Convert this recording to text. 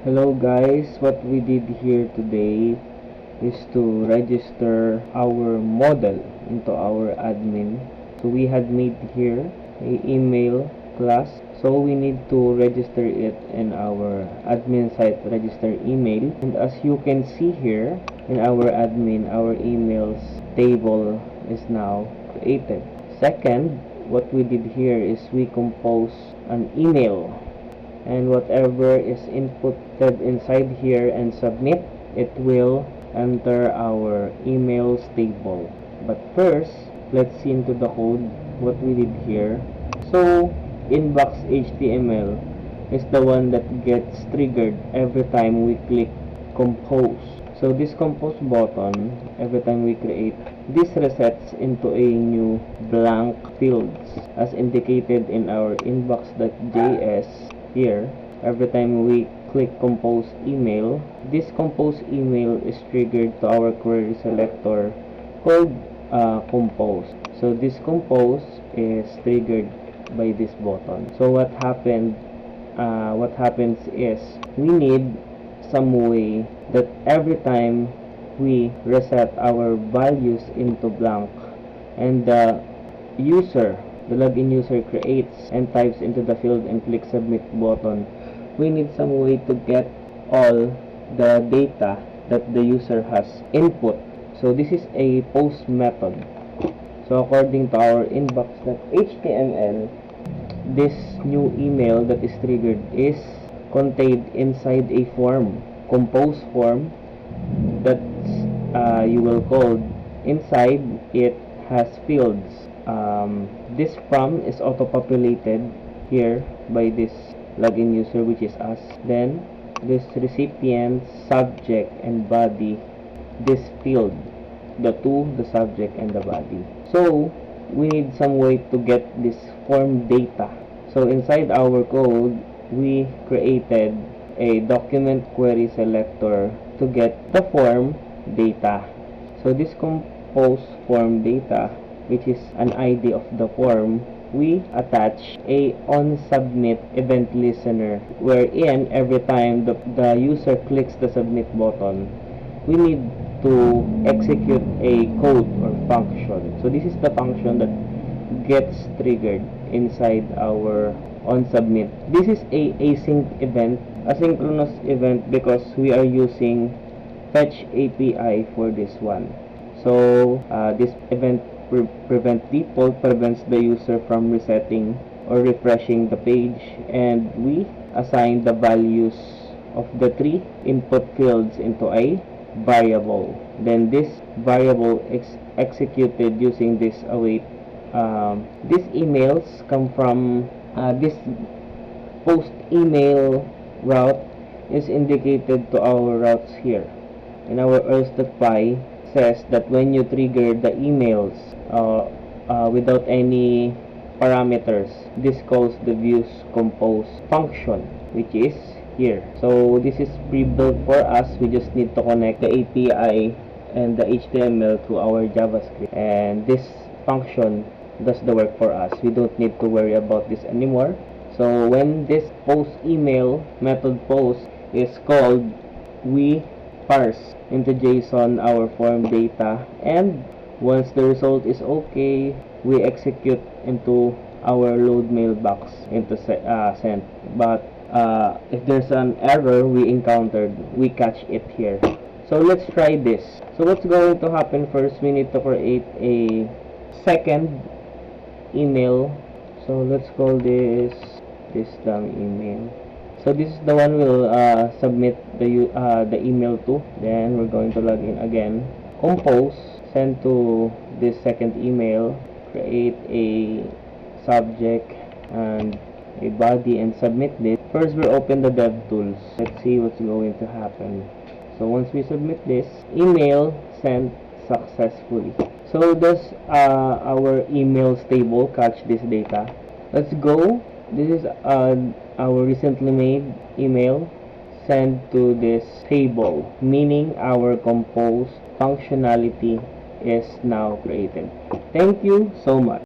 Hello guys, what we did here today is to register our model into our admin. So we had made here a email class. So we need to register it in our admin site register email. And as you can see here in our admin, our emails table is now created. Second, what we did here is we compose an email, and whatever is inputted inside here and submit, it will enter our emails table. But first, let's see into the code what we did here. So inbox HTML is the one that gets triggered every time we click compose. So this compose button, every time we create, this resets into a new blank fields as indicated in our inbox.js. Here, every time we click compose email, this compose email is triggered to our query selector called compose. So this compose is triggered by this button. So what happens is we need some way that every time we reset our values into blank and the login user creates and types into the field and click submit button, we need some way to get all the data that the user has input. So this is a post method. So according to our inbox.html, this new email that is triggered is contained inside a form, compose form, that you will call. Inside it has fields. This from is auto-populated here by this login user, which is us. Then this recipient, subject, and body, this field, the subject and the body. So we need some way to get this form data. So inside our code, we created a document query selector to get the form data. So this compose form data, which is an ID of the form, we attach a onSubmit event listener, wherein every time the user clicks the submit button, we need to execute a code or function. So this is the function that gets triggered inside our onSubmit. This is a asynchronous event, because we are using fetch API for this one. So this event prevents the user from resetting or refreshing the page, and we assign the values of the three input fields into a variable. Then this variable is executed using this await. These emails come from this post email route is indicated to our routes here. In our else.py says that when you trigger the emails without any parameters, this calls the views compose function, which is here. So this is pre-built for us. We just need to connect the API and the HTML to our JavaScript, and this function does the work for us. We don't need to worry about this anymore. So when this post email method post is called, we parse into JSON our form data, and once the result is okay, we execute into our load mailbox into send. But if there's an error we encountered, we catch it here. So let's try this. So what's going to happen first, we need to create a second email. So let's call this dummy email. So this is the one we'll submit the email to. Then we're going to log in again. Compose, send to this second email, create a subject and a body, and submit this. First, we'll open the DevTools. Let's see what's going to happen. So once we submit this, email sent successfully. So does our emails table catch this data? Let's go. This is our recently made email sent to this table, meaning our compose functionality is now created. Thank you so much.